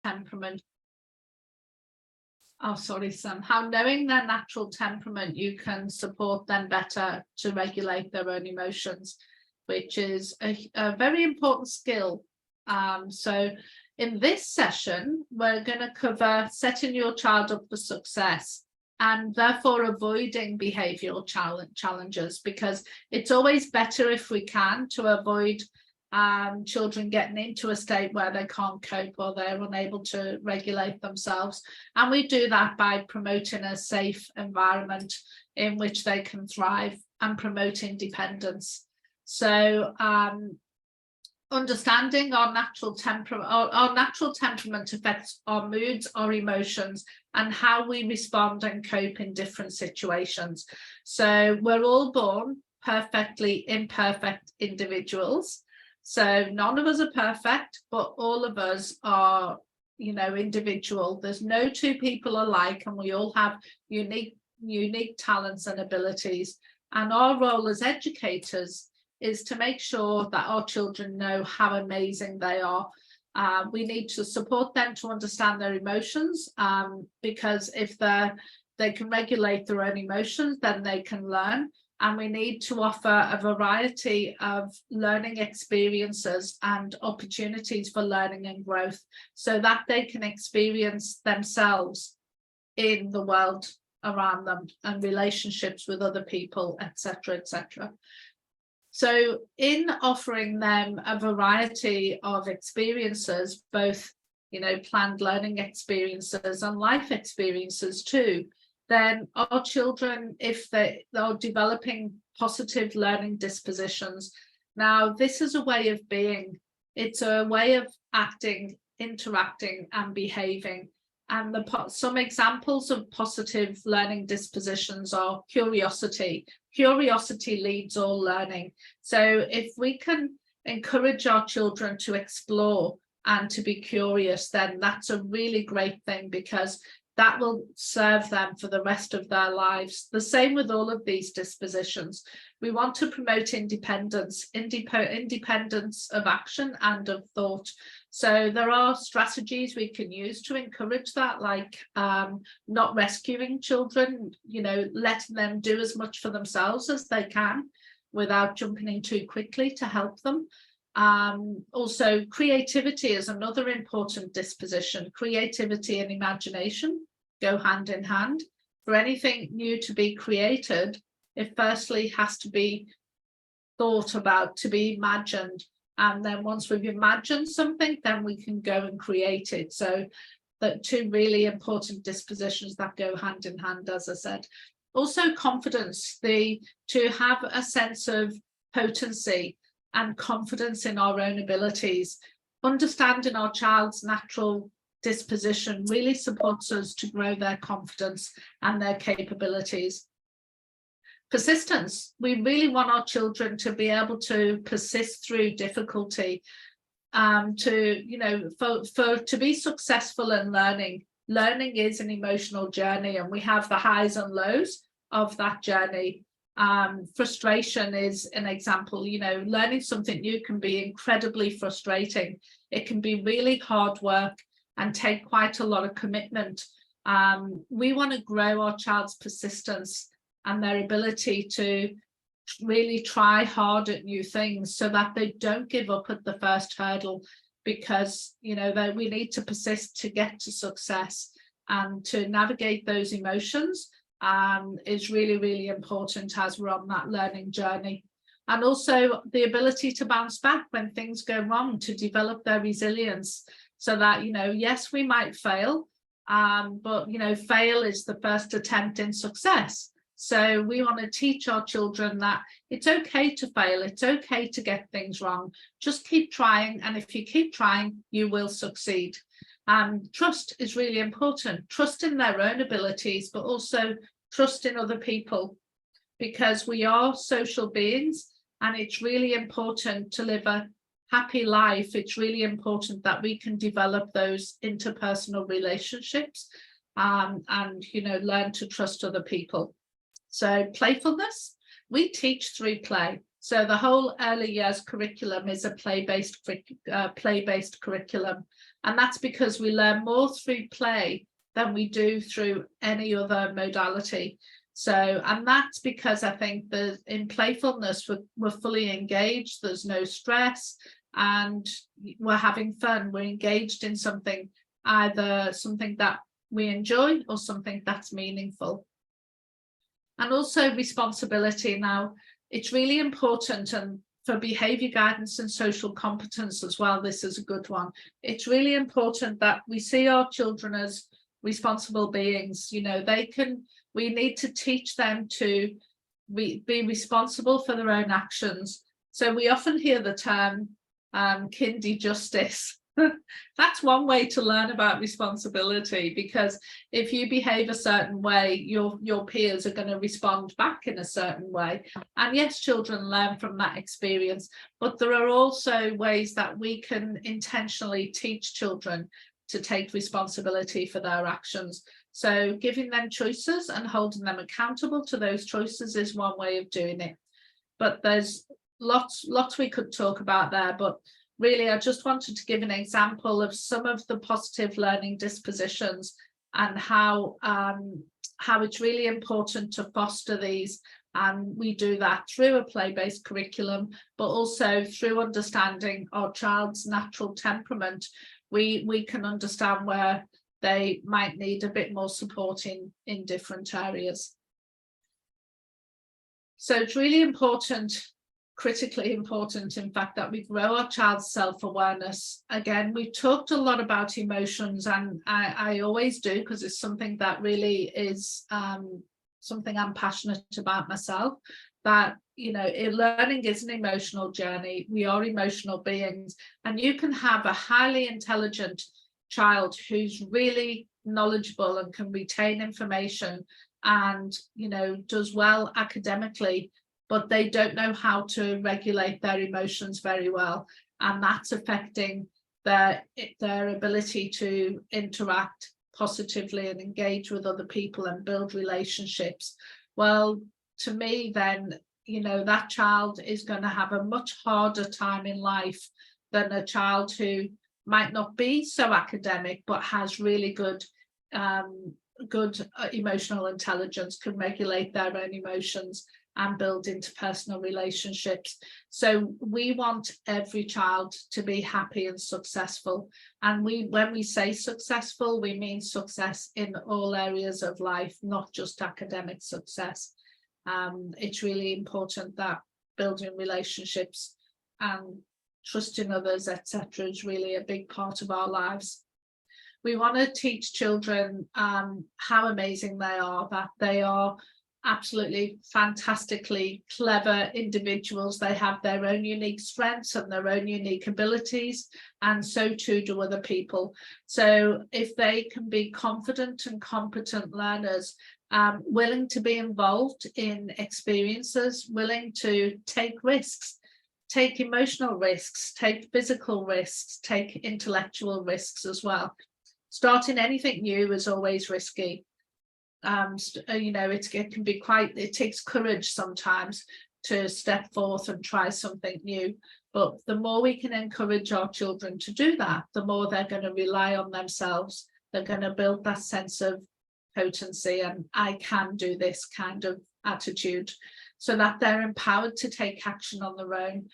temperament. Oh, sorry, Sam. How knowing their natural temperament, you can support them better to regulate their own emotions, which is a very important skill. So in this session, we're going to cover setting your child up for success and therefore avoiding behavioural challenges, because it's always better if we can to avoid children getting into a state where they can't cope or they're unable to regulate themselves. And we do that by promoting a safe environment in which they can thrive and promote independence. So understanding our natural temperament affects our moods, our emotions, and how we respond and cope in different situations. So we're all born perfectly imperfect individuals. So none of us are perfect, but all of us are, individual. There's no two people alike, and we all have unique talents and abilities. And our role as educators is to make sure that our children know how amazing they are. We need to support them to understand their emotions, because if they can regulate their own emotions, then they can learn. And we need to offer a variety of learning experiences and opportunities for learning and growth so that they can experience themselves in the world around them and relationships with other people, etc., etc. So in offering them a variety of experiences, both, planned learning experiences and life experiences too, then our children, if they are developing positive learning dispositions, now this is a way of being, it's a way of acting, interacting and behaving. And some examples of positive learning dispositions are curiosity. Curiosity leads all learning. So if we can encourage our children to explore and to be curious, then that's a really great thing, because that will serve them for the rest of their lives. The same with all of these dispositions. We want to promote independence of action and of thought. So there are strategies we can use to encourage that, like not rescuing children, letting them do as much for themselves as they can without jumping in too quickly to help them. Also, creativity is another important disposition. Creativity and imagination go hand in hand. For anything new to be created, it firstly has to be thought about, to be imagined. And then once we've imagined something, then we can go and create it. So that two really important dispositions that go hand in hand, as I said. Also confidence, to have a sense of potency and confidence in our own abilities. Understanding our child's natural disposition really supports us to grow their confidence and their capabilities. Persistence, we really want our children to be able to persist through difficulty, to be successful in learning. Learning is an emotional journey, and we have the highs and lows of that journey. Frustration is an example. Learning something new can be incredibly frustrating. It can be really hard work and take quite a lot of commitment. We want to grow our child's persistence and their ability to really try hard at new things so that they don't give up at the first hurdle, because we need to persist to get to success, and to navigate those emotions is really, really important as we're on that learning journey. And also the ability to bounce back when things go wrong, to develop their resilience, so that, yes, we might fail, but, fail is the first attempt in success. So we want to teach our children that it's okay to fail, it's okay to get things wrong. Just keep trying, and if you keep trying, you will succeed. Trust is really important. Trust in their own abilities, but also trust in other people, because we are social beings, and it's really important to live a happy life. It's really important that we can develop those interpersonal relationships, and learn to trust other people. So playfulness, we teach through play. So the whole early years curriculum is a play-based curriculum, and that's because we learn more through play than we do through any other modality. So, and that's because I think that in playfulness we're fully engaged, there's no stress, and we're having fun, we're engaged in something, either something that we enjoy or something that's meaningful. And also responsibility. Now, it's really important, and for behaviour guidance and social competence as well, this is a good one. It's really important that we see our children as responsible beings. You know, we need to teach them to be responsible for their own actions. So we often hear the term kindy justice. That's one way to learn about responsibility, because if you behave a certain way, your peers are going to respond back in a certain way. And yes, children learn from that experience, but there are also ways that we can intentionally teach children to take responsibility for their actions. So giving them choices and holding them accountable to those choices is one way of doing it. But there's lots we could talk about there, but really, I just wanted to give an example of some of the positive learning dispositions and how it's really important to foster these. And we do that through a play-based curriculum, but also through understanding our child's natural temperament. We can understand where they might need a bit more support in different areas. So it's really important, critically important, in fact, that we grow our child's self-awareness. Again, we've talked a lot about emotions, and I always do, because it's something that really is something I'm passionate about myself, that, you know, learning is an emotional journey. We are emotional beings, and you can have a highly intelligent child who's really knowledgeable and can retain information and, you know, does well academically, but they don't know how to regulate their emotions very well, and that's affecting their ability to interact positively and engage with other people and build relationships. Well, to me, then, you know, that child is going to have a much harder time in life than a child who might not be so academic but has really good emotional intelligence, can regulate their own emotions and build interpersonal relationships. So we want every child to be happy and successful. And when we say successful, we mean success in all areas of life, not just academic success. It's really important that building relationships and trusting others, etc., is really a big part of our lives. We want to teach children how amazing they are, that they are absolutely fantastically clever individuals. They have their own unique strengths and their own unique abilities, and so too do other people. So if they can be confident and competent learners, willing to be involved in experiences, willing to take risks, take emotional risks, take physical risks, take intellectual risks as well. Starting anything new is always risky. You know, it can be it takes courage sometimes to step forth and try something new. But the more we can encourage our children to do that, the more they're going to rely on themselves. They're going to build that sense of potency and I can do this kind of attitude, so that they're empowered to take action on their own.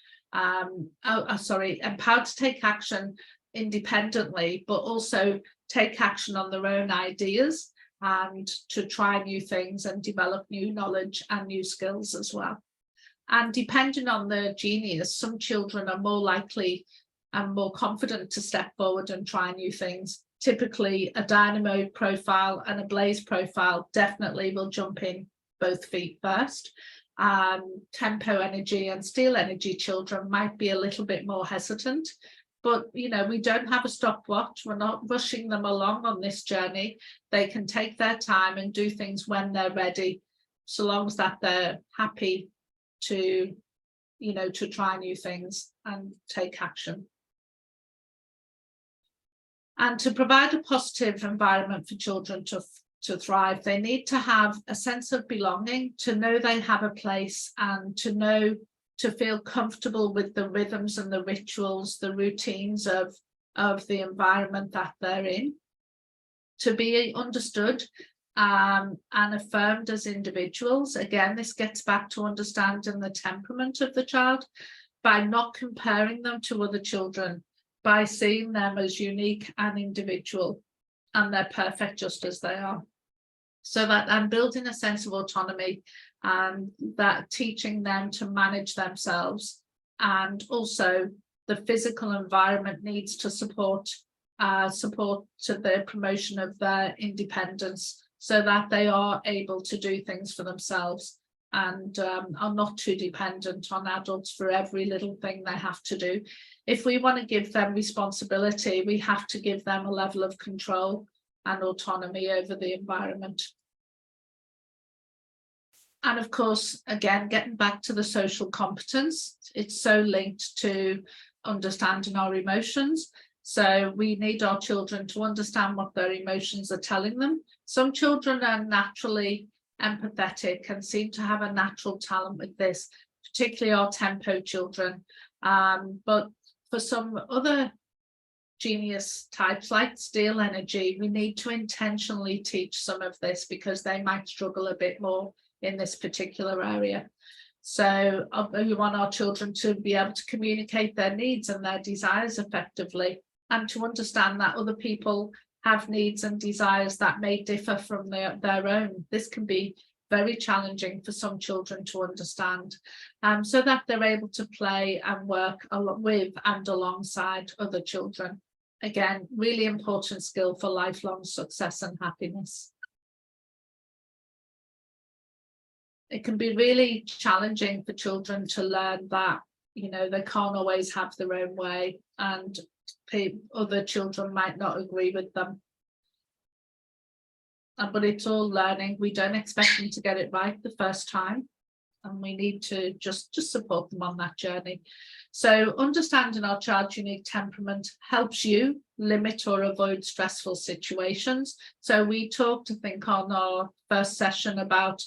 Empowered to take action independently, but also take action on their own ideas and to try new things and develop new knowledge and new skills as well. And depending on the genius, some children are more likely and more confident to step forward and try new things. Typically, a dynamo profile and a blaze profile definitely will jump in both feet first. Tempo energy and steel energy children might be a little bit more hesitant. But, you know, we don't have a stopwatch. We're not rushing them along on this journey. They can take their time and do things when they're ready, so long as that they're happy to, you know, to try new things and take action. And to provide a positive environment for children to thrive, they need to have a sense of belonging, to know they have a place, and to know to feel comfortable with the rhythms and the rituals, the routines of the environment that they're in, to be understood and affirmed as individuals. Again, this gets back to understanding the temperament of the child by not comparing them to other children, by seeing them as unique and individual, and they're perfect just as they are. So that I'm building a sense of autonomy, and that teaching them to manage themselves, and also the physical environment needs to support to the promotion of their independence, so that they are able to do things for themselves and are not too dependent on adults for every little thing they have to do. If we want to give them responsibility, we have to give them a level of control and autonomy over the environment. And of course, again, getting back to the social competence, it's so linked to understanding our emotions. So we need our children to understand what their emotions are telling them. Some children are naturally empathetic and seem to have a natural talent with this, particularly our tempo children. But for some other genius types like steel energy, we need to intentionally teach some of this because they might struggle a bit more in this particular area. So we want our children to be able to communicate their needs and their desires effectively, and to understand that other people have needs and desires that may differ from their own. This can be very challenging for some children to understand, so that they're able to play and work with and alongside other children. Again, really important skill for lifelong success and happiness. It can be really challenging for children to learn that, you know, they can't always have their own way, and other children might not agree with them. But it's all learning. We don't expect them to get it right the first time, and we need to just support them on that journey. So understanding our child's unique temperament helps you limit or avoid stressful situations. So we talked, I think, on our first session about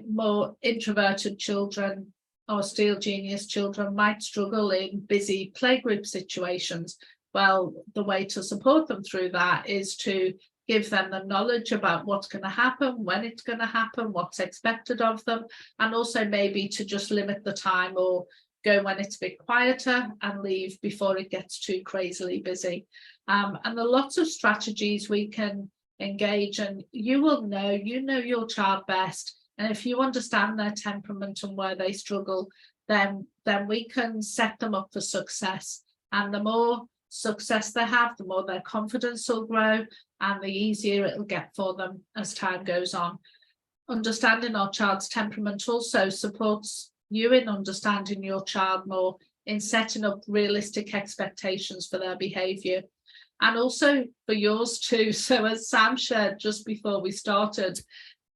more introverted children or steel genius children might struggle in busy playgroup situations. Well, the way to support them through that is to give them the knowledge about what's going to happen, when it's going to happen, what's expected of them, and also maybe to just limit the time or go when it's a bit quieter and leave before it gets too crazily busy. And there are lots of strategies we can engage, and you will know, you know your child best, and if you understand their temperament and where they struggle, then we can set them up for success. And the more success they have, the more their confidence will grow, and the easier it'll get for them as time goes on. Understanding our child's temperament also supports you in understanding your child more, in setting up realistic expectations for their behaviour, and also for yours too. So as Sam shared just before we started,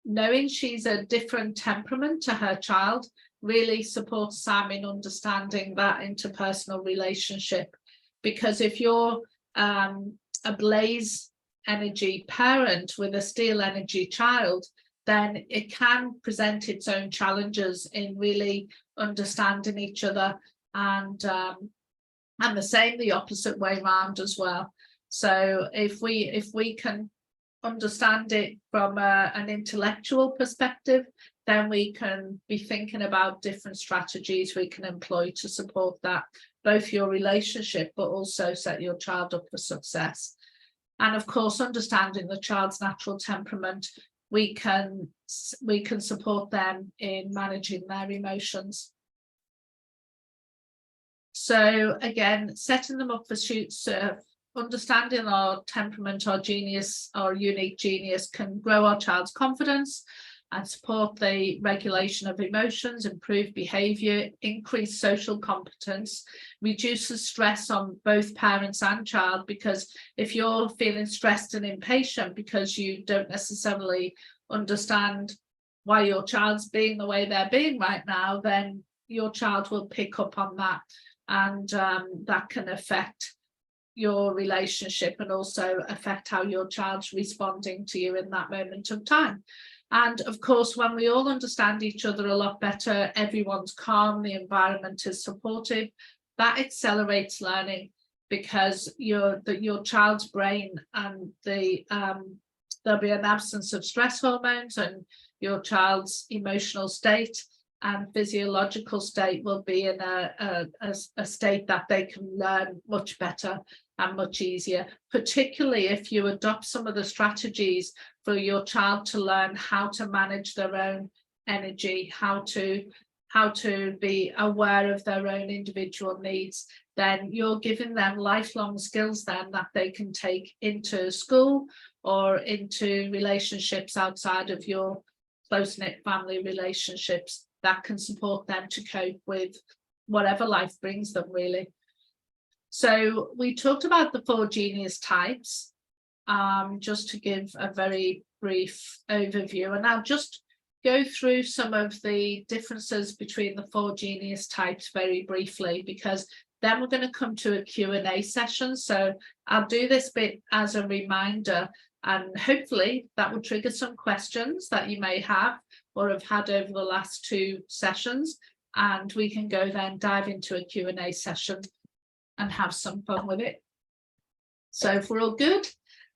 knowing she's a different temperament to her child really supports Sam in understanding that interpersonal relationship. Because if you're a blaze energy parent with a steel energy child, then it can present its own challenges in really understanding each other, and the same the opposite way around as well. So if we can understand it from an intellectual perspective, then we can be thinking about different strategies we can employ to support that, both your relationship, but also set your child up for success. And of course, understanding the child's natural temperament, we can support them in managing their emotions. So again, setting them up for understanding our temperament, our genius, our unique genius, can grow our child's confidence and support the regulation of emotions, improve behaviour, increase social competence, reduces stress on both parents and child, because if you're feeling stressed and impatient because you don't necessarily understand why your child's being the way they're being right now, then your child will pick up on that, and that can affect your relationship and also affect how your child's responding to you in that moment of time. And of course, when we all understand each other a lot better, everyone's calm, the environment is supportive, that accelerates learning, because your child's brain and there'll be an absence of stress hormones, and your child's emotional state and physiological state will be in a state that they can learn much better and much easier, particularly if you adopt some of the strategies for your child to learn how to manage their own energy, how to be aware of their own individual needs. Then you're giving them lifelong skills then that they can take into school or into relationships outside of your close-knit family relationships that can support them to cope with whatever life brings them, really. So we talked about the 4 genius types, just to give a very brief overview, and I'll just go through some of the differences between the 4 genius types very briefly, because then we're going to come to a Q&A session. So I'll do this bit as a reminder, and hopefully that will trigger some questions that you may have or have had over the last 2 sessions, and we can go then dive into a Q&A session and have some fun with it. So if we're all good,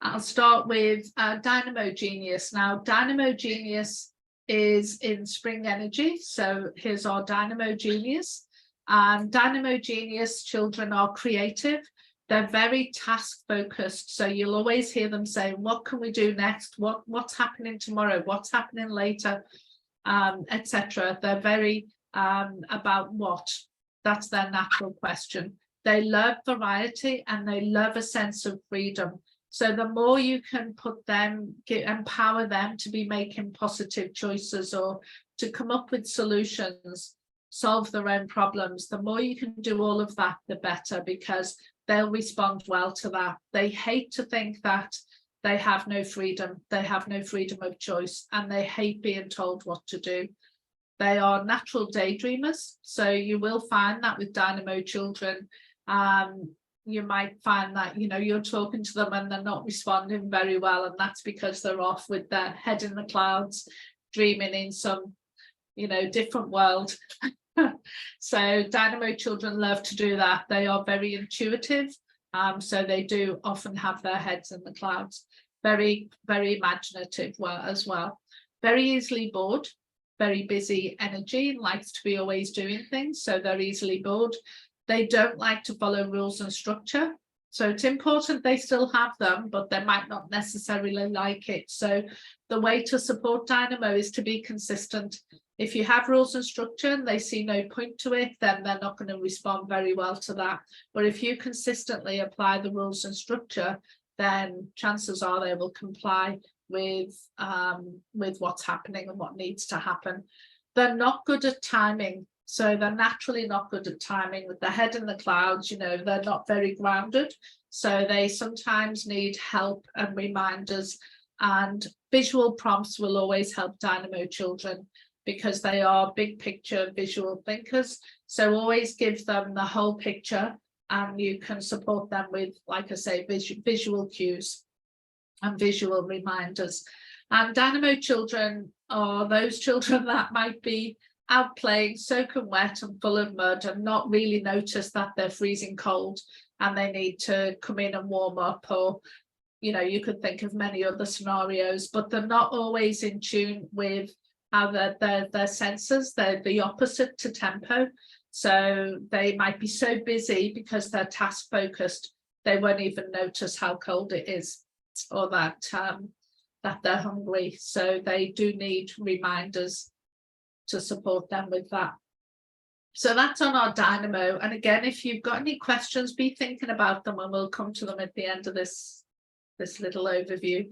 I'll start with Dynamo Genius. Now, Dynamo Genius is in Spring Energy. So here's our Dynamo Genius. And Dynamo Genius children are creative. They're very task focused. So you'll always hear them saying, what can we do next? What's happening tomorrow? What's happening later? Etc. They're very about what. That's their natural question. They love variety and they love a sense of freedom. So the more you can put them, empower them to be making positive choices or to come up with solutions, solve their own problems, the more you can do all of that, the better, because they'll respond well to that. They hate to think that they have no freedom. They have no freedom of choice, and they hate being told what to do. They are natural daydreamers. So you will find that with Dynamo children, you might find that, you know, you're talking to them and they're not responding very well, and that's because they're off with their head in the clouds, dreaming in some, you know, different world. So Dynamo children love to do that. They are very intuitive, so they do often have their heads in the clouds. Very, very imaginative as well. Very easily bored, very busy energy, likes to be always doing things, so they're easily bored. They don't like to follow rules and structure. So it's important they still have them, but they might not necessarily like it. So the way to support Dynamo is to be consistent. If you have rules and structure and they see no point to it, then they're not going to respond very well to that. But if you consistently apply the rules and structure, then chances are they will comply with what's happening and what needs to happen. They're not good at timing. So they're naturally not good at timing. With their head in the clouds, you know, they're not very grounded. So they sometimes need help and reminders, and visual prompts will always help Dynamo children because they are big picture visual thinkers. So always give them the whole picture, and you can support them with, like I say, visual cues and visual reminders. And Dynamo children are those children that might be out playing, soaking wet and full of mud, and not really notice that they're freezing cold and they need to come in and warm up, or, you know, you could think of many other scenarios, but they're not always in tune with how their senses. They're the opposite to tempo. So they might be so busy because they're task focused, they won't even notice how cold it is, or that they're hungry. So they do need reminders to support them with that. So that's on our Dynamo. And again, if you've got any questions, be thinking about them, and we'll come to them at the end of this little overview.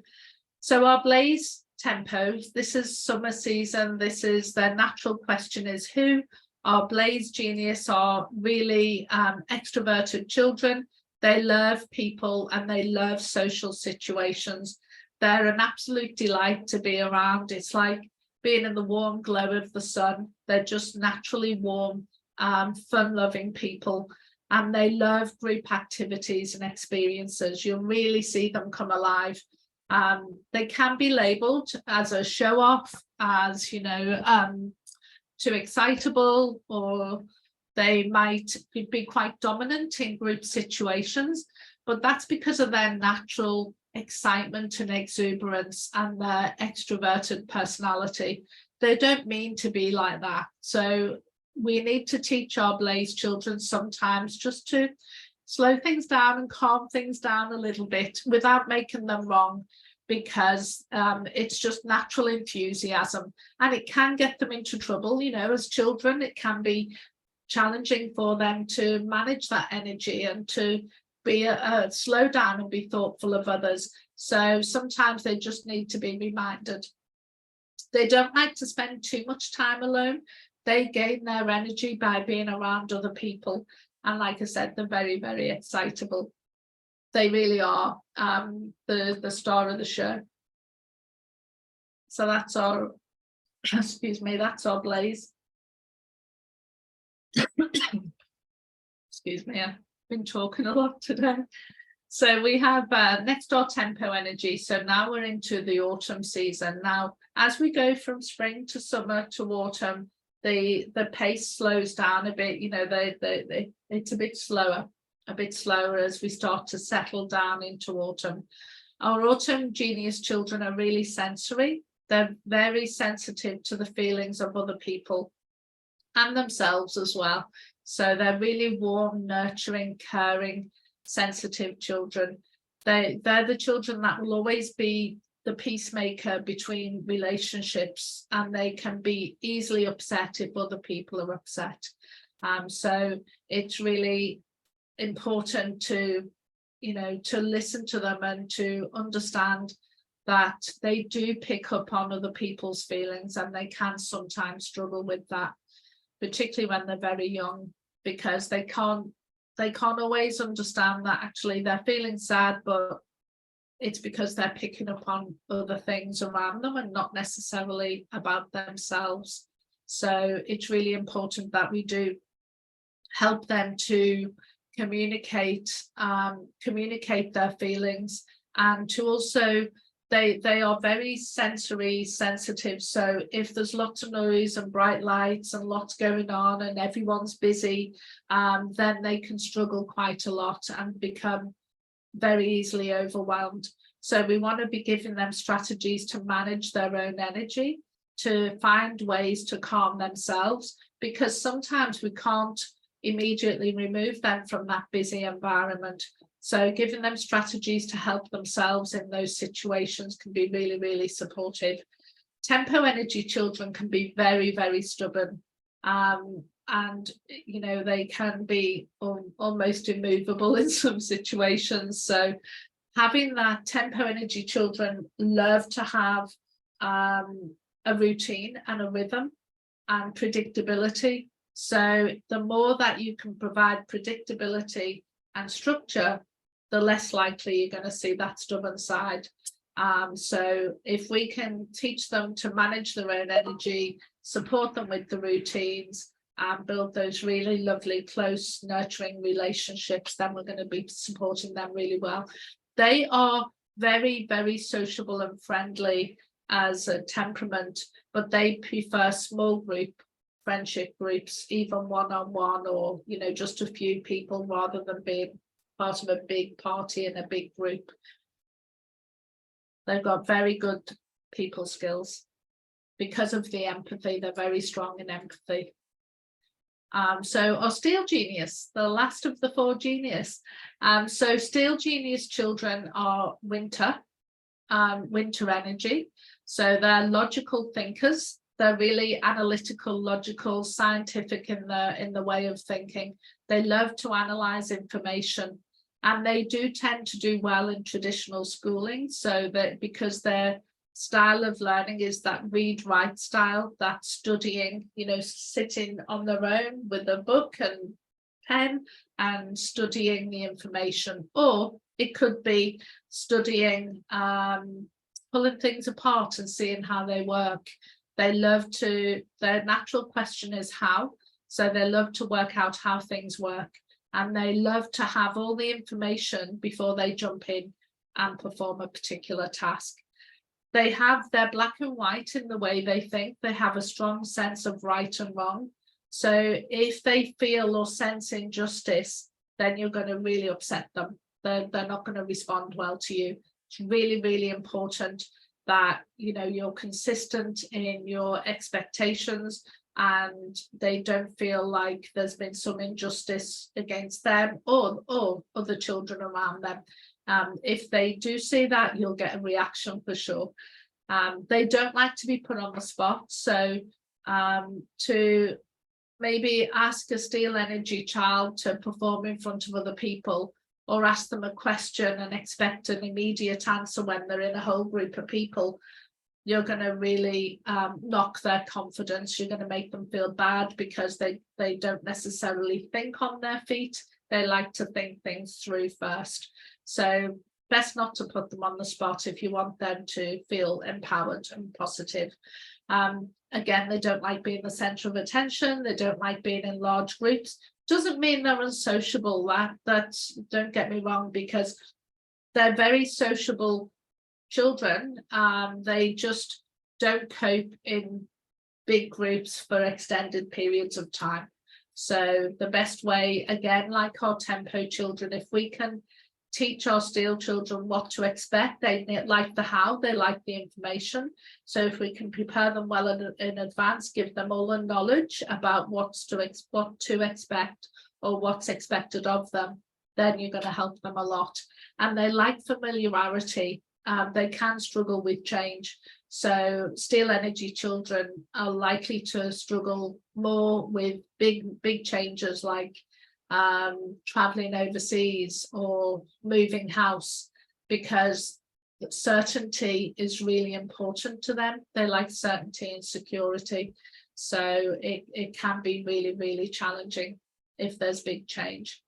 So our Blaze tempo, this is summer season. This is their natural question is who. Our Blaze Genius are really extroverted children. They love people and they love social situations. They're an absolute delight to be around. It's like being in the warm glow of the sun. They're just naturally warm, fun-loving people, and they love group activities and experiences. You'll really see them come alive They can be labelled as a show off, as, you know, too excitable, or they might be quite dominant in group situations, but that's because of their natural excitement and exuberance and their extroverted personality. They don't mean to be like that. So we need to teach our Blaze children sometimes just to slow things down and calm things down a little bit without making them wrong, because it's just natural enthusiasm, and it can get them into trouble. You know, as children, it can be challenging for them to manage that energy and to be slow down and be thoughtful of others. So sometimes they just need to be reminded. They don't like to spend too much time alone. They gain their energy by being around other people. And like I said, they're very, very excitable. They really are the star of the show. So that's our, excuse me, that's our Blaze. Excuse me, I've been talking a lot today. So we have next door Tempo Energy. So now we're into the autumn season. Now, as we go from spring to summer to autumn, the pace slows down a bit. You know, it's a bit slower as we start to settle down into autumn. Our autumn genius children are really sensory. They're very sensitive to the feelings of other people and themselves as well. So they're really warm, nurturing, caring, sensitive children. They're the children that will always be the peacemaker between relationships, and they can be easily upset if other people are upset. So it's really important to, you know, to listen to them and to understand that they do pick up on other people's feelings, and they can sometimes struggle with that, particularly when they're very young, because they can't always understand that actually they're feeling sad, but it's because they're picking up on other things around them and not necessarily about themselves. So it's really important that we do help them to communicate their feelings, and to also, they are very sensory sensitive. So if there's lots of noise and bright lights and lots going on and everyone's busy, then they can struggle quite a lot and become very easily overwhelmed. So we want to be giving them strategies to manage their own energy, to find ways to calm themselves, because sometimes we can't immediately remove them from that busy environment. So giving them strategies to help themselves in those situations can be really, really supportive. Tempo Energy children can be very, very stubborn. And, you know, they can be almost immovable in some situations. So having that Tempo Energy children love to have a routine and a rhythm and predictability. So the more that you can provide predictability and structure, the less likely you're going to see that stubborn side. So if we can teach them to manage their own energy, support them with the routines, and build those really lovely, close, nurturing relationships, then we're going to be supporting them really well. They are very, very sociable and friendly as a temperament, but they prefer small group friendship groups, even one-on-one, or, you know, just a few people, rather than being part of a big party in a big group. They've got very good people skills because of the empathy. They're very strong in empathy. So our Steel Genius, the last of the 4 genius. So Steel Genius children are winter energy. So they're logical thinkers. They're really analytical, logical, scientific in the way of thinking. They love to analyze information, and they do tend to do well in traditional schooling. So that because their style of learning is that read-write style, that studying, you know, sitting on their own with a book and pen and studying the information, or it could be studying, pulling things apart and seeing how they work. They love to, their natural question is how, so they love to work out how things work, and they love to have all the information before they jump in and perform a particular task. They're black and white in the way they think. They have a strong sense of right and wrong. So if they feel or sense injustice, then you're going to really upset them. They're not going to respond well to you. It's really, really important that, you know, you're consistent in your expectations and they don't feel like there's been some injustice against them or other children around them. If they do see that, you'll get a reaction for sure. They don't like to be put on the spot. So to maybe ask a Steel Energy child to perform in front of other people, or ask them a question and expect an immediate answer when they're in a whole group of people, you're going to really knock their confidence. You're going to make them feel bad because they don't necessarily think on their feet. They like to think things through first. So best not to put them on the spot if you want them to feel empowered and positive. Again, they don't like being the center of attention. They don't like being in large groups. Doesn't mean they're unsociable. That's, don't get me wrong, because they're very sociable children. They just don't cope in big groups for extended periods of time. So the best way, again, like our tempo children, if we can teach our Steel children what to expect, they like the how, they like the information. So if we can prepare them well in advance, give them all the knowledge about what to expect or what's expected of them, then you're going to help them a lot. And they like familiarity. They can struggle with change. So Steel Energy children are likely to struggle more with big changes, like traveling overseas or moving house, because certainty is really important to them. They like certainty and security. So it can be really, really challenging if there's big change.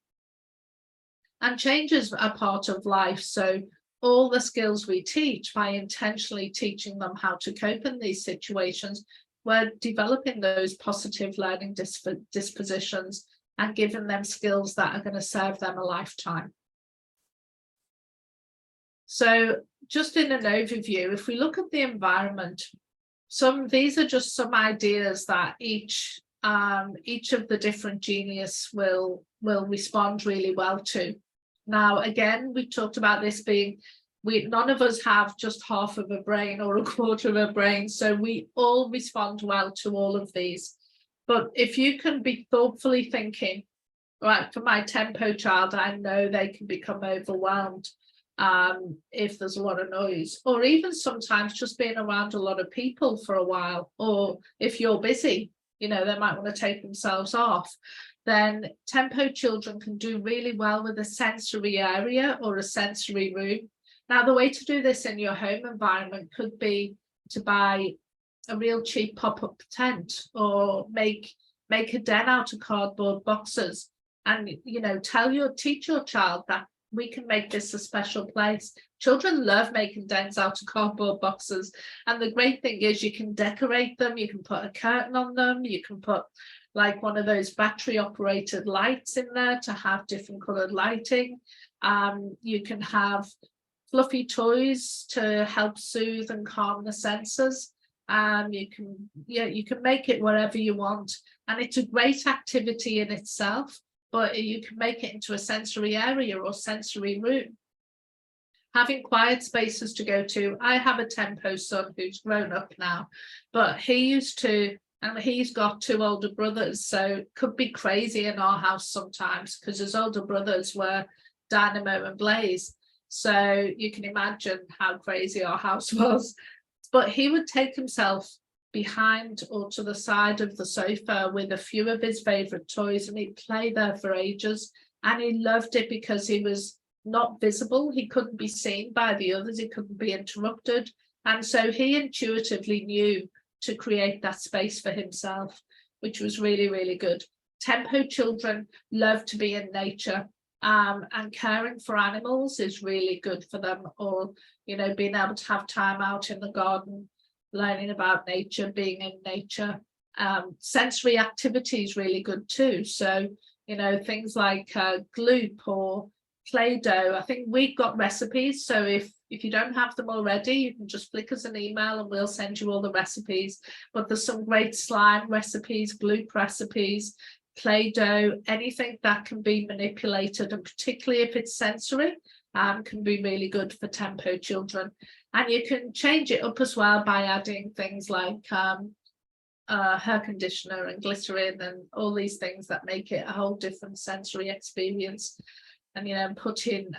And changes are part of life. So all the skills we teach, by intentionally teaching them how to cope in these situations, we're developing those positive learning dispositions and giving them skills that are going to serve them a lifetime. So just in an overview, if we look at the environment, these are just some ideas that each of the different genius will respond really well to. Now, again, we talked about this being, none of us have just half of a brain or a quarter of a brain, so we all respond well to all of these. But if you can be thoughtfully thinking, right, for my tempo child, I know they can become overwhelmed if there's a lot of noise, or even sometimes just being around a lot of people for a while, or if you're busy, you know, they might want to take themselves off. Then tempo children can do really well with a sensory area or a sensory room. Now, the way to do this in your home environment could be to buy a real cheap pop-up tent, or make a den out of cardboard boxes, and, you know, teach your child that we can make this a special place. Children love making dens out of cardboard boxes, and the great thing is you can decorate them, you can put a curtain on them, you can put like one of those battery operated lights in there to have different colored lighting. You can have fluffy toys to help soothe and calm the senses. You can make it wherever you want, and it's a great activity in itself, but you can make it into a sensory area or sensory room. Having quiet spaces to go to. I have a tempo son who's grown up now, but he used to, and he's got two older brothers, so it could be crazy in our house sometimes because his older brothers were Dynamo and Blaze. So you can imagine how crazy our house was. But he would take himself behind or to the side of the sofa with a few of his favorite toys, and he'd play there for ages. And he loved it because he was not visible. He couldn't be seen by the others. He couldn't be interrupted. And so he intuitively knew to create that space for himself, which was really, really good. Tempo children love to be in nature. And caring for animals is really good for them, or, you know, being able to have time out in the garden, learning about nature, being in nature. Sensory activity is really good too. So, you know, things like Gloop or Play-Doh. I think we've got recipes, so if you don't have them already, you can just flick us an email and we'll send you all the recipes. But there's some great slime recipes, gloop recipes, Play-Doh, anything that can be manipulated, and particularly if it's sensory, can be really good for tempo children. And you can change it up as well by adding things like hair conditioner and glycerin and all these things that make it a whole different sensory experience. And, you know, put in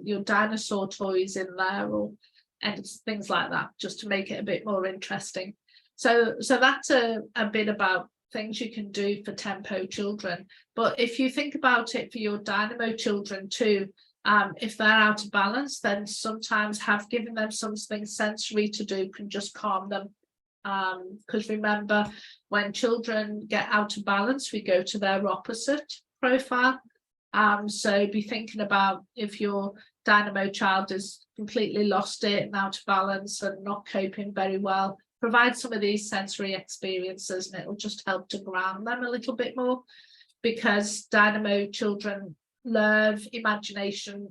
your dinosaur toys in there, or and things like that, just to make it a bit more interesting. So that's a bit about things you can do for tempo children. But if you think about it for your dynamo children too, if they're out of balance, then sometimes giving them something sensory to do can just calm them. Because remember, when children get out of balance, we go to their opposite profile. So be thinking about if your dynamo child is completely lost it and out of balance and not coping very well, provide some of these sensory experiences and it'll just help to ground them a little bit more, because dynamo children love imagination,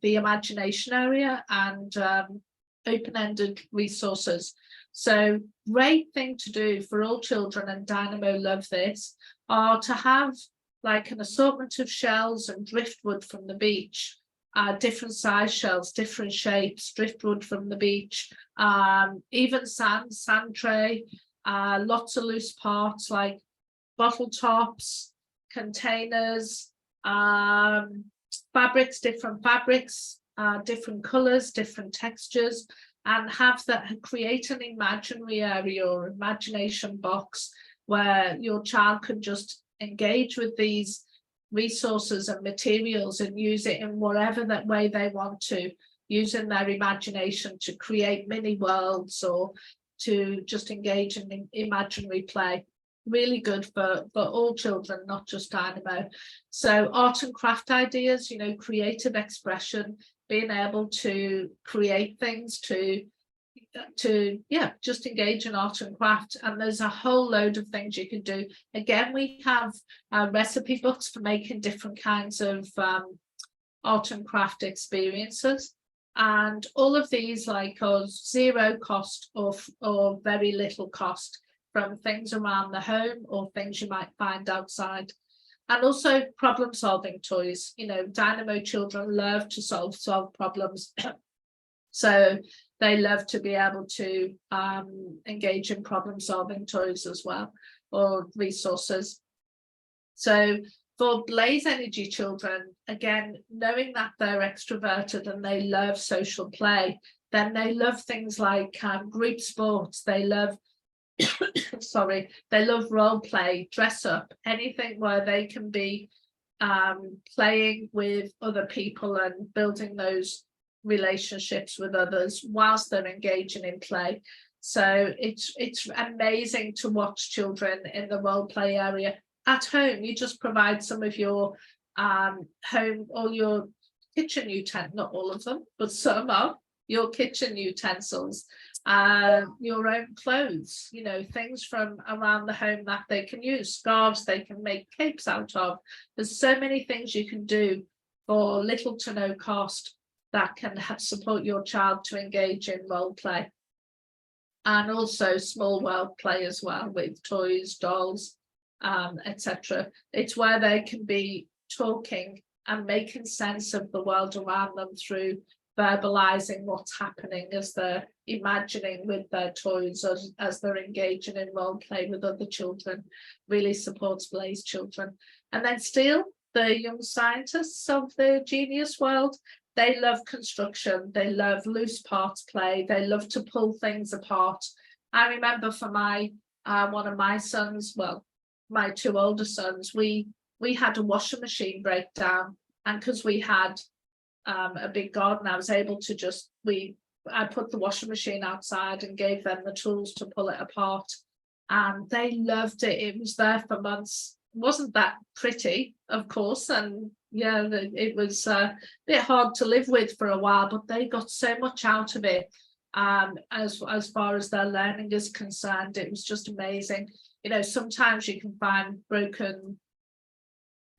the imagination area, and open-ended resources. So great thing to do for all children, and dynamo love this, are to have like an assortment of shells and driftwood from the beach, different size shells, different shapes, driftwood from the beach, even sand tray, lots of loose parts like bottle tops, containers, fabrics, different colors, different textures, and have that create an imaginary area or imagination box where your child can just engage with these resources and materials and use it in whatever that way they want to, using their imagination to create mini worlds or to just engage in imaginary play. Really good for all children, not just dynamo. So art and craft ideas, you know, creative expression, being able to create things, to just engage in art and craft. And there's a whole load of things you can do. Again, we have recipe books for making different kinds of art and craft experiences, and all of these like are zero cost or very little cost, from things around the home or things you might find outside. And also problem solving toys. You know, dynamo children love to solve problems. So they love to be able to engage in problem solving toys as well, or resources. So for Blaze Energy children, again, knowing that they're extroverted and they love social play, then they love things like group sports. They love they love role play, dress up, anything where they can be playing with other people and building those relationships with others whilst they're engaging in play. So it's amazing to watch children in the role play area. At home, you just provide some of your home, all your kitchen utensils, not all of them, but some of your kitchen utensils, your own clothes, you know, things from around the home that they can use, scarves they can make capes out of. There's so many things you can do for little to no cost that can support your child to engage in role play. And also small world play as well, with toys, dolls, etc. It's where they can be talking and making sense of the world around them through verbalizing what's happening as they're imagining with their toys, as they're engaging in role play with other children. Really supports Blaze children. And then Steele, the young scientists of the Genius World, they love construction, they love loose parts play, they love to pull things apart. I remember for my one of my sons, well, my two older sons, we had a washing machine breakdown, and because we had a big garden, I was able to I put the washing machine outside and gave them the tools to pull it apart, and they loved it. It was there for months. It wasn't that pretty, of course, and yeah, it was a bit hard to live with for a while, but they got so much out of it. As far as their learning is concerned, it was just amazing. You know, sometimes you can find broken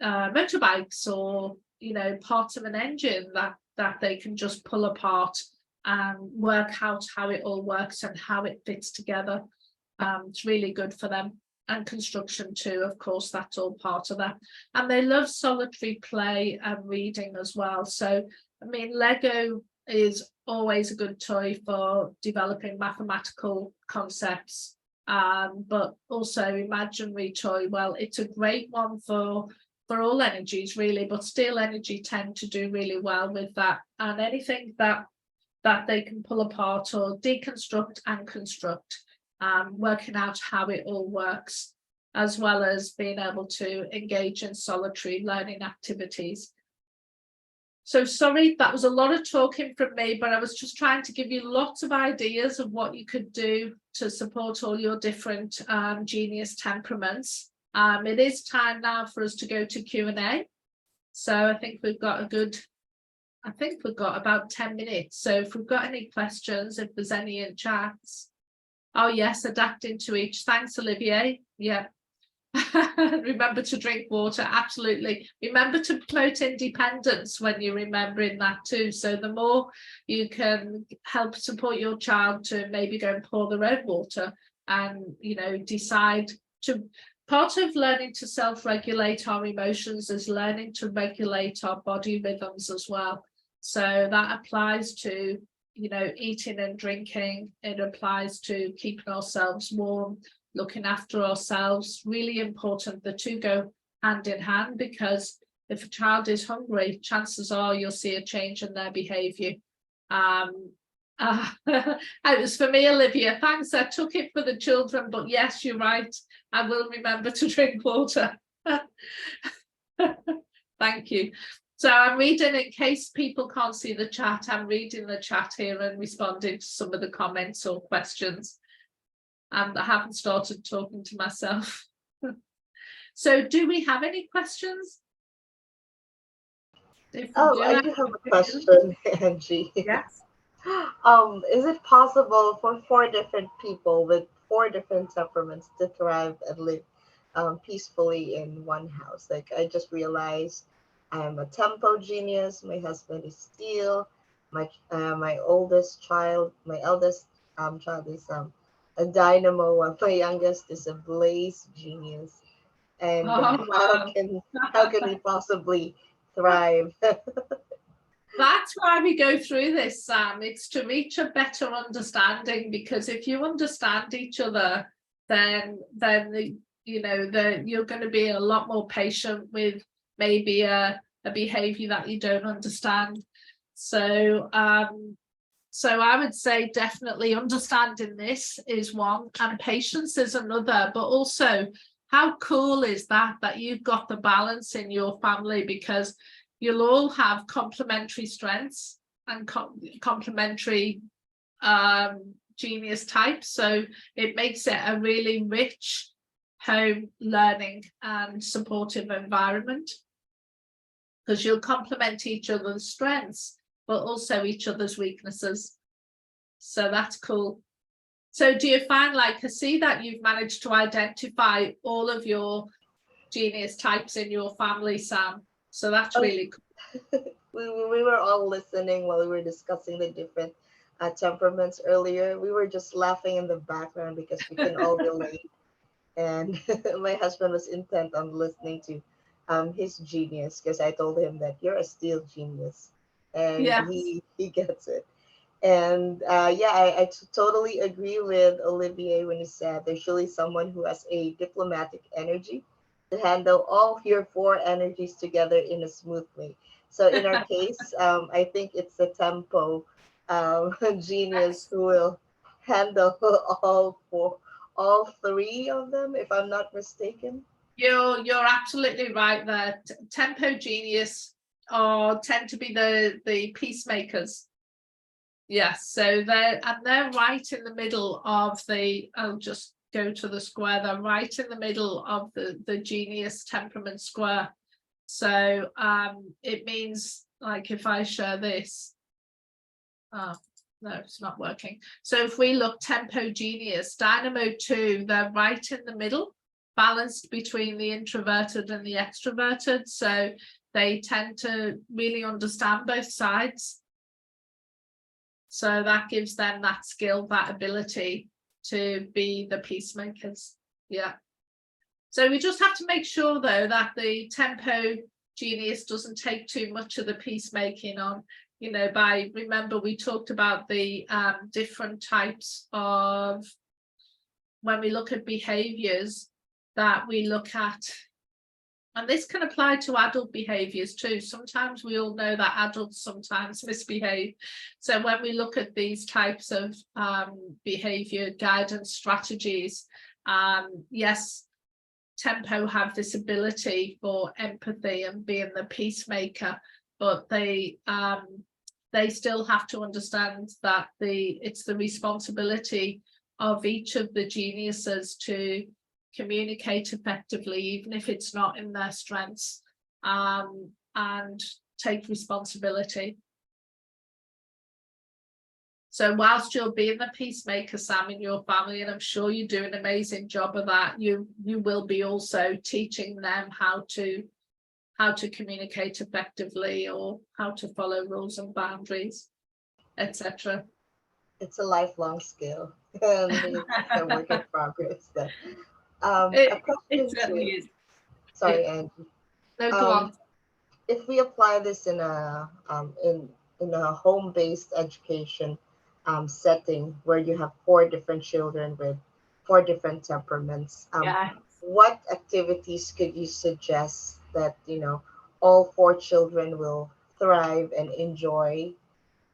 motorbikes or you know, part of an engine that they can just pull apart and work out how it all works and how it fits together. It's really good for them. And construction too, of course, that's all part of that. And they love solitary play and reading as well. So, I mean, Lego is always a good toy for developing mathematical concepts, but also imaginary toy. Well, it's a great one for all energies really, but steel energy tend to do really well with that. And anything that they can pull apart or deconstruct and construct, working out how it all works, as well as being able to engage in solitary learning activities. So sorry, that was a lot of talking from me, but I was just trying to give you lots of ideas of what you could do to support all your different genius temperaments. It is time now for us to go to Q&A. So I think we've got about 10 minutes. So if we've got any questions, if there's any in chats. Oh yes, adapting to each. Thanks, Olivier. Yeah. Remember to drink water. Absolutely. Remember to promote independence when you're remembering that too. So the more you can help support your child to maybe go and pour their own water and, you know, decide to. Part of learning to self-regulate our emotions is learning to regulate our body rhythms as well. So that applies to, you know, eating and drinking. It applies to keeping ourselves warm, looking after ourselves. Really important. The two go hand in hand, because if a child is hungry, chances are you'll see a change in their behavior. It was for me, Olivia. Thanks. I took it for the children, but yes, you're right. I will remember to drink water. Thank you. So I'm reading, in case people can't see the chat, I'm reading the chat here and responding to some of the comments or questions. And I haven't started talking to myself. So do we have any questions? I do have a question, Angie. Yes. Is it possible for 4 different people with 4 different temperaments to thrive and live peacefully in one house? Like, I just realized I'm a tempo genius. My husband is steel. My eldest child is a dynamo, while my youngest is a blaze genius. And Oh, wow. how can we possibly thrive? That's why we go through this, Sam. It's to reach a better understanding, because if you understand each other, then you know that you're going to be a lot more patient with maybe a behavior that you don't understand. So so I would say definitely understanding this is one, and patience is another. But also, how cool is that you've got the balance in your family, because you'll all have complementary strengths and complementary genius types. So it makes it a really rich home learning and supportive environment, because you'll complement each other's strengths, but also each other's weaknesses. So that's cool. So do you find, like, I see that you've managed to identify all of your genius types in your family, Sam? So that's really cool. We were all listening while we were discussing the different temperaments earlier. We were just laughing in the background because we can all relate. And my husband was intent on listening to his genius, because I told him that you're a steel genius, and Yeah. he gets it. And yeah, I totally agree with Olivier when he said there's usually someone who has a diplomatic energy to handle all your 4 energies together in a smooth way. So in our case, I think it's the tempo genius who will handle all 3 of them, if I'm not mistaken. You're absolutely right there. Tempo genius tend to be the peacemakers. Yes, so they're right in the middle of I'll just go to the square. They're right in the middle of the genius temperament square. So it means, like, if I share this, no, it's not working. So if we look tempo genius, dynamo 2, they're right in the middle, balanced between the introverted and the extroverted. So they tend to really understand both sides. So that gives them that skill, that ability to be the peacemakers. Yeah. So we just have to make sure, though, that the tempo genius doesn't take too much of the peacemaking on, you know, remember we talked about the different types of, when we look at behaviors that we look at, and this can apply to adult behaviors too. Sometimes we all know that adults sometimes misbehave. So when we look at these types of behavior guidance strategies, yes, tempo have this ability for empathy and being the peacemaker, but they still have to understand that it's the responsibility of each of the geniuses to communicate effectively, even if it's not in their strengths, and take responsibility. So whilst you're being the peacemaker, Sam, in your family, and I'm sure you do an amazing job of that, you will be also teaching them how to communicate effectively, or how to follow rules and boundaries, etc. It's a lifelong skill, and it's a work in progress. But, a It question certainly too. is. Sorry, Angie. No, go on. If we apply this in a home-based education setting where you have 4 different children with 4 different temperaments, Yeah, what activities could you suggest that all 4 children will thrive and enjoy?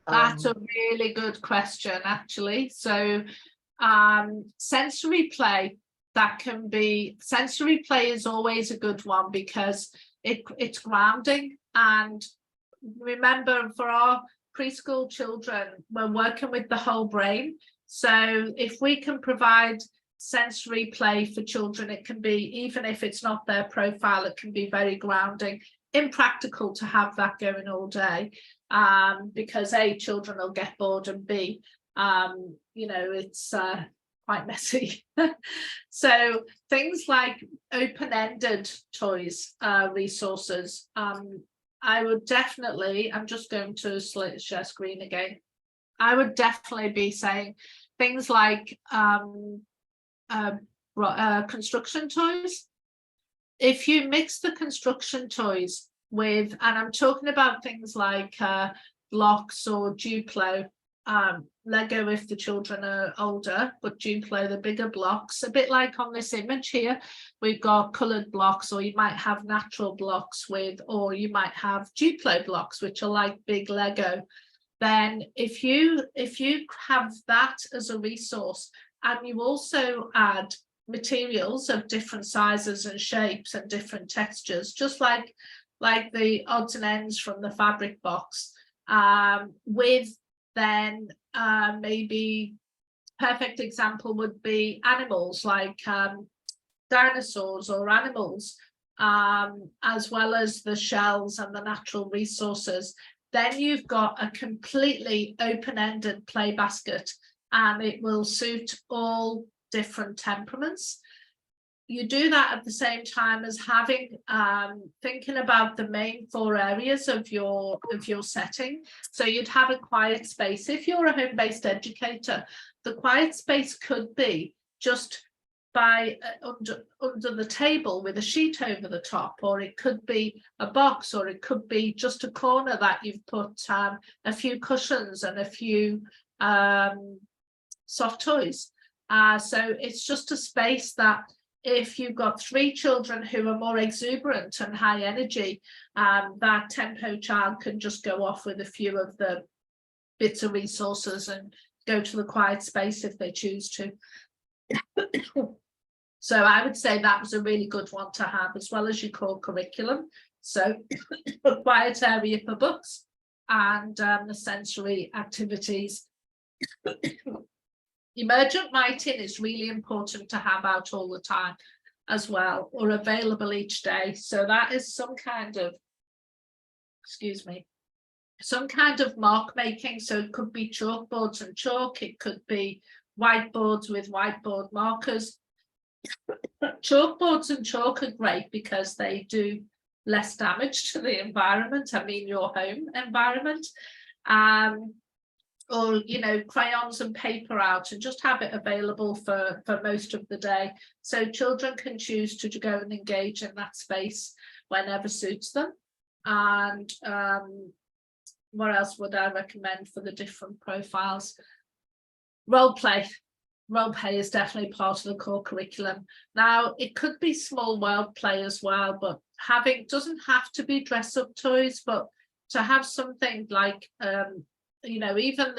that's Um, a really good question, actually. So sensory play, sensory play is always a good one, because it's grounding. And remember, for our preschool children, we're working with the whole brain. So if we can provide sensory play for children, it can be, even if it's not their profile, it can be very grounding. Impractical to have that going all day, because A, children will get bored, and B, it's quite messy. So things like open-ended toys, resources, I would definitely, I'm just going to share screen again. I would definitely be saying things like construction toys. If you mix the construction toys with, and I'm talking about things like blocks or Duplo, Lego if the children are older, but Duplo, the bigger blocks, a bit like on this image here, we've got coloured blocks, or you might have natural blocks or you might have Duplo blocks, which are like big Lego. Then if you have that as a resource, and you also add materials of different sizes and shapes and different textures, just like the odds and ends from the fabric box, with then maybe perfect example would be animals, like dinosaurs or animals, as well as the shells and the natural resources. Then you've got a completely open-ended play basket, and it will suit all different temperaments. You do that at the same time as having thinking about the main 4 areas of your setting. So you'd have a quiet space. If you're a home-based educator, the quiet space could be just by under the table with a sheet over the top, or it could be a box, or it could be just a corner that you've put a few cushions and a few soft toys. So it's just a space that, if you've got 3 children who are more exuberant and high energy, that tempo child can just go off with a few of the bits of resources and go to the quiet space if they choose to. So I would say that was a really good one to have, as well as your core curriculum. So a quiet area for books and the sensory activities. Emergent writing is really important to have out all the time as well, or available each day. So that is some kind of, some kind of mark making. So it could be chalkboards and chalk, it could be whiteboards with whiteboard markers. Chalkboards and chalk are great because they do less damage to the environment, I mean your home environment. Or, you know, crayons and paper out, and just have it available for most of the day. So children can choose to go and engage in that space whenever suits them. And what else would I recommend for the different profiles? Role play is definitely part of the core curriculum. Now, it could be small world play as well, but doesn't have to be dress up toys, but to have something like, you know, even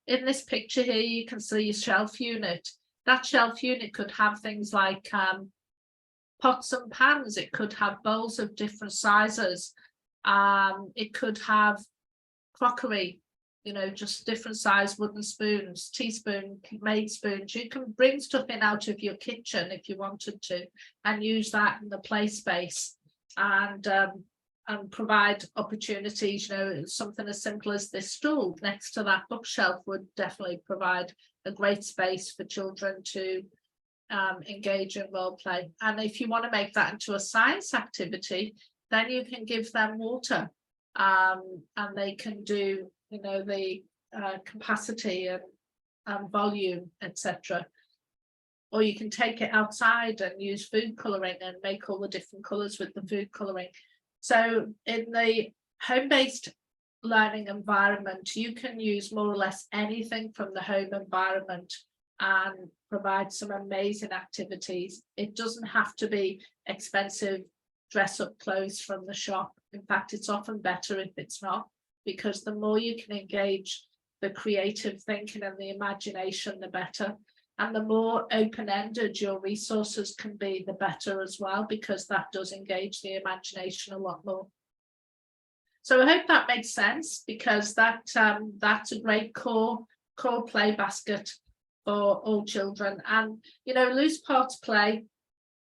in this picture here, you can see a shelf unit. That shelf unit could have things like pots and pans. It could have bowls of different sizes. It could have crockery, you know, just different size wooden spoons, teaspoon, made spoons. You can bring stuff in out of your kitchen if you wanted to, and use that in the play space, and provide opportunities. You know, something as simple as this stool next to that bookshelf would definitely provide a great space for children to engage in role play. And if you want to make that into a science activity, then you can give them water, and they can do, you know, the capacity and volume, etc. Or you can take it outside and use food colouring and make all the different colours with the food colouring. So in the home-based learning environment, you can use more or less anything from the home environment and provide some amazing activities. It doesn't have to be expensive dress-up clothes from the shop. In fact, it's often better if it's not, because the more you can engage the creative thinking and the imagination, the better. And the more open-ended your resources can be, the better as well, because that does engage the imagination a lot more. So I hope that makes sense, because that's a great core play basket for all children. And, you know, loose parts play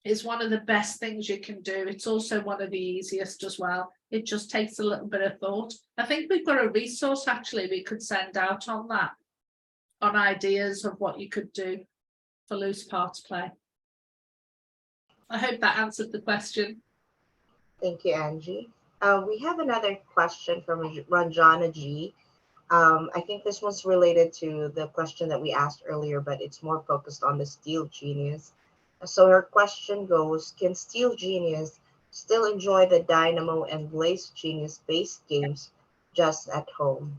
is one of the best things you can do. It's also one of the easiest as well. It just takes a little bit of thought. I think we've got a resource actually we could send out on that, on ideas of what you could do for loose parts play. I hope that answered the question. Thank you, Angie. We have another question from Ranjana G. I think this was related to the question that we asked earlier, but it's more focused on the Steel Genius. So her question goes, can Steel Genius still enjoy the Dynamo and Blaze Genius based games just at home?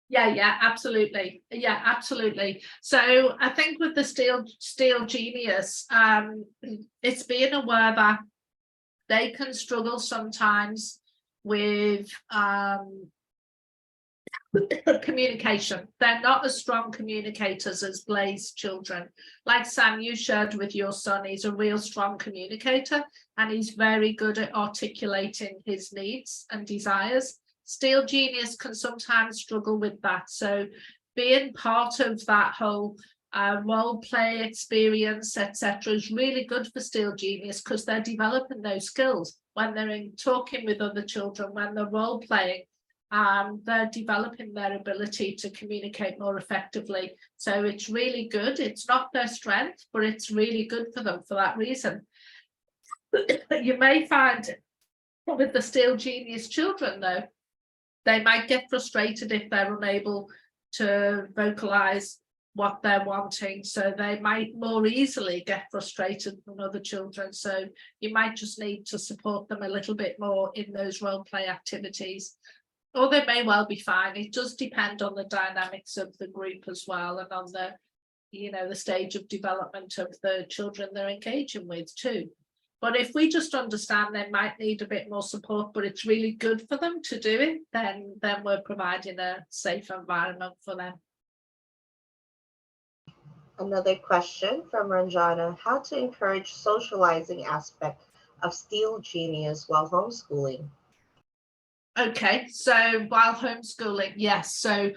Yeah, absolutely. Yeah, absolutely. So I think with the Steel Genius, it's being aware that they can struggle sometimes with communication. They're not as strong communicators as Blaze children. Like Sam, you shared with your son, he's a real strong communicator, and he's very good at articulating his needs and desires. Steel Genius can sometimes struggle with that. So being part of that whole role play experience, etc., is really good for Steel Genius, because they're developing those skills when they're talking with other children, when they're role playing. They're developing their ability to communicate more effectively. So it's really good. It's not their strength, but it's really good for them for that reason. You may find with the Steel Genius children, though, they might get frustrated if they're unable to vocalize what they're wanting. So they might more easily get frustrated than other children. So you might just need to support them a little bit more in those role play activities. Or they may well be fine. It does depend on the dynamics of the group as well, and on the, you know, the stage of development of the children they're engaging with too. But if we just understand they might need a bit more support, but it's really good for them to do it, then we're providing a safe environment for them. Another question from Ranjana, how to encourage socializing aspect of Steel Genius while homeschooling? Okay, so while homeschooling, yes. So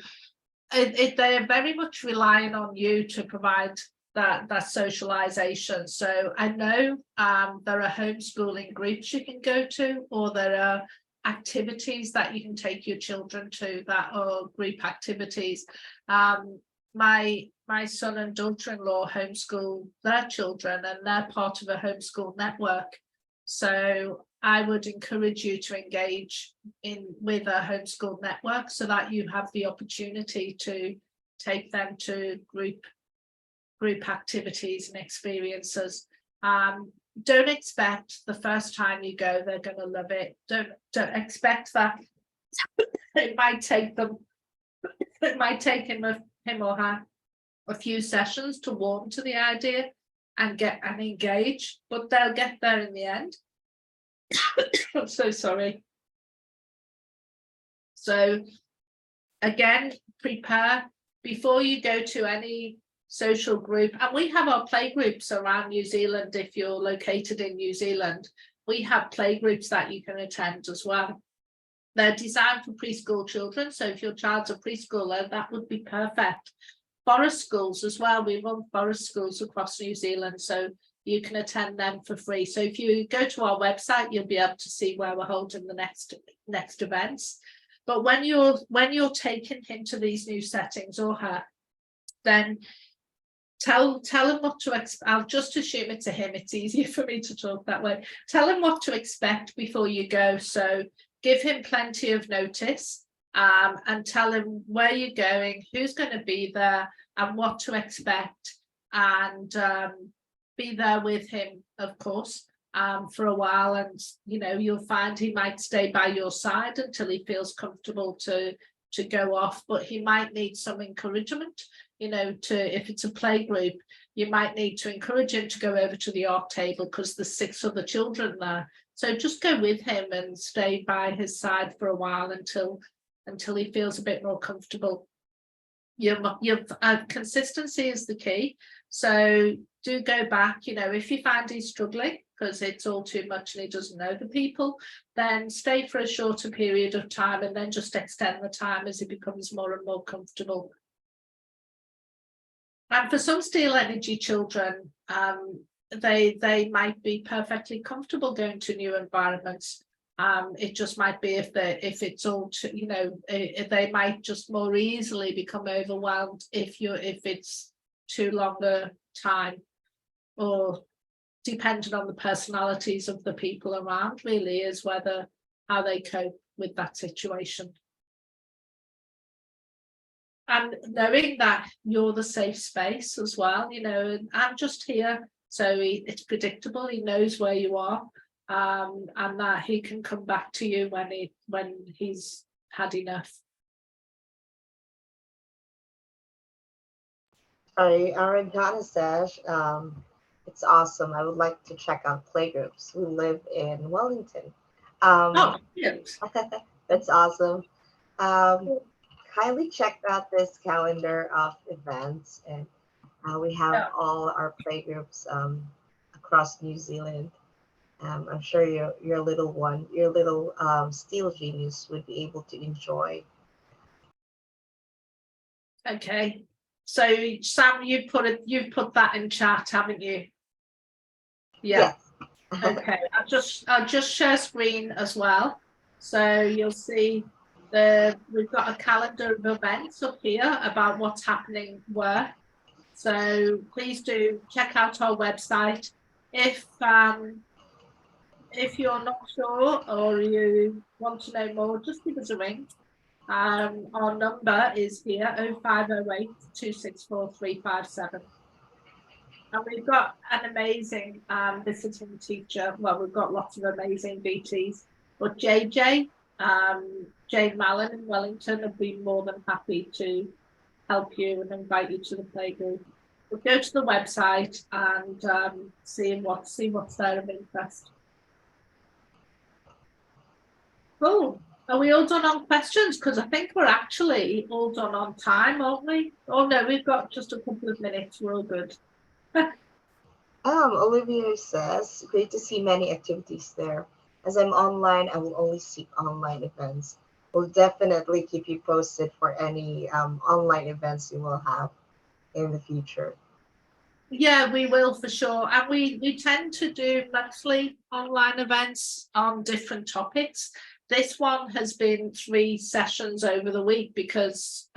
they're very much relying on you to provide that socialization. So I know there are homeschooling groups you can go to, or there are activities that you can take your children to that are group activities. My son and daughter-in-law homeschool their children, and they're part of a homeschool network. So I would encourage you to engage with a homeschool network so that you have the opportunity to take them to group activities and experiences. Don't expect the first time you go they're going to love it. Don't expect that. It might take him or her a few sessions to warm to the idea and engage, but they'll get there in the end. I'm so sorry. So again, prepare before you go to any social group. And we have our play groups around New Zealand. If you're located in New Zealand, we have play groups that you can attend as well. They're designed for preschool children, so if your child's a preschooler, that would be perfect. Forest schools as well, we run forest schools across New Zealand, so you can attend them for free. So if you go to our website, you'll be able to see where we're holding the next events. But when you're taking him to these new settings, or her, then tell him what to expect. I'll just assume it's a him, it's easier for me to talk that way. Tell him what to expect before you go. So give him plenty of notice, and tell him where you're going, who's going to be there, and what to expect, and be there with him, of course, for a while. And you'll find he might stay by your side until he feels comfortable to go off, but he might need some encouragement. If it's a play group, you might need to encourage him to go over to the art table because there's 6 other children there. So just go with him and stay by his side for a while until he feels a bit more comfortable. Your consistency is the key. So do go back. If you find he's struggling because it's all too much and he doesn't know the people, then stay for a shorter period of time and then just extend the time as he becomes more and more comfortable. And for some steel energy children, they might be perfectly comfortable going to new environments. It just might be if it's all they might just more easily become overwhelmed if it's too long a time, or depending on the personalities of the people around, really, is how they cope with that situation. And knowing that you're the safe space as well, and I'm just here, so it's predictable. He knows where you are, and that he can come back to you when he's had enough. Aragana says, it's awesome. I would like to check out playgroups. We live in Wellington. Yes. That's awesome. Kindly check out this calendar of events, and we have all our playgroups across New Zealand. I'm sure your little steel genius would be able to enjoy. Okay, so Sam, you've put that in chat, haven't you? Yeah. Yes. Okay, I'll just share screen as well, so you'll see we've got a calendar of events up here about what's happening where. So please do check out our website. If you're not sure or you want to know more, just give us a ring. Our number is here, 0508 264 357. And we've got an amazing visiting teacher. Well, we've got lots of amazing VTs, but Jane Mallon in Wellington would be more than happy to help you and invite you to the playgroup. But go to the website and see what's there of interest. Cool. Are we all done on questions? Because I think we're actually all done on time, aren't we? Oh no, we've got just a couple of minutes. We're all good. Olivia says, great to see many activities there. As I'm online, I will only seek online events. We'll definitely keep you posted for any online events you will have in the future. Yeah, we will for sure. And we tend to do monthly online events on different topics. This one has been 3 sessions over the week because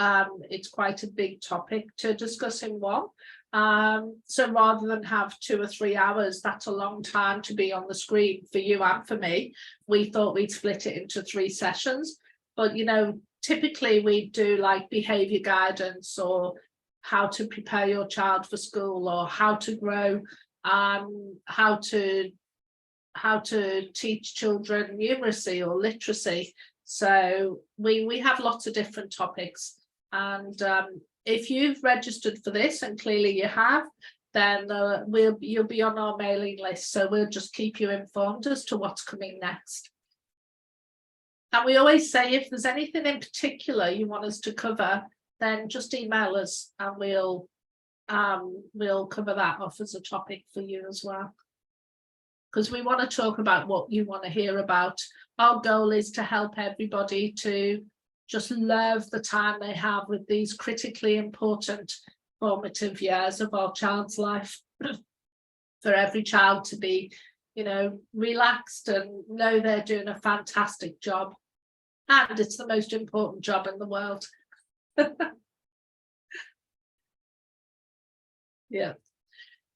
it's quite a big topic to discuss in one. So rather than have 2 or 3 hours, that's a long time to be on the screen for you and for me. We thought we'd split it into 3 sessions, but you know, typically we do like behavior guidance, or how to prepare your child for school, or how to grow, how to teach children numeracy or literacy. So we have lots of different topics, and if you've registered for this, and clearly you have, then you'll be on our mailing list, so we'll just keep you informed as to what's coming next. And we always say, if there's anything in particular you want us to cover, then just email us and we'll cover that off as a topic for you as well, because we want to talk about what you want to hear about. Our goal is to help everybody to just love the time they have with these critically important formative years of our child's life. For every child to be, you know, relaxed and know they're doing a fantastic job, and it's the most important job in the world. Yeah.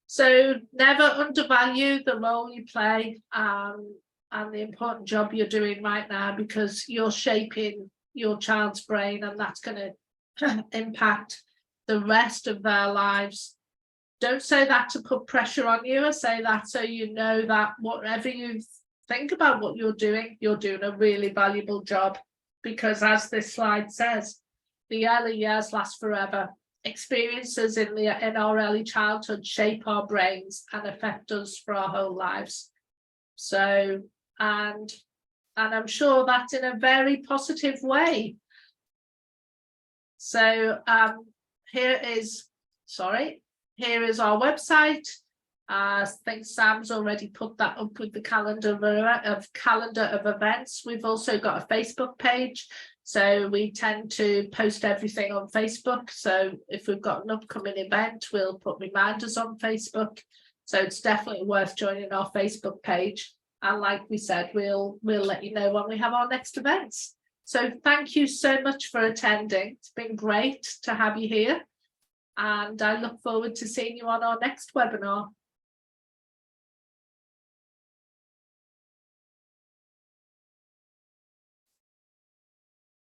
So never undervalue the role you play, and the important job you're doing right now, because you're shaping your child's brain, and that's going to impact the rest of their lives. Don't say that to put pressure on you. I say that so you know that whatever you think about what you're doing a really valuable job, because as this slide says, the early years last forever. Experiences in our early childhood shape our brains and affect us for our whole lives. So, and I'm sure that's in a very positive way. So here is our website. I think Sam's already put that up with the calendar of events. We've also got a Facebook page, so we tend to post everything on Facebook. So if we've got an upcoming event, we'll put reminders on Facebook. So it's definitely worth joining our Facebook page. And like we said, we'll let you know when we have our next events. So thank you so much for attending. It's been great to have you here. And I look forward to seeing you on our next webinar.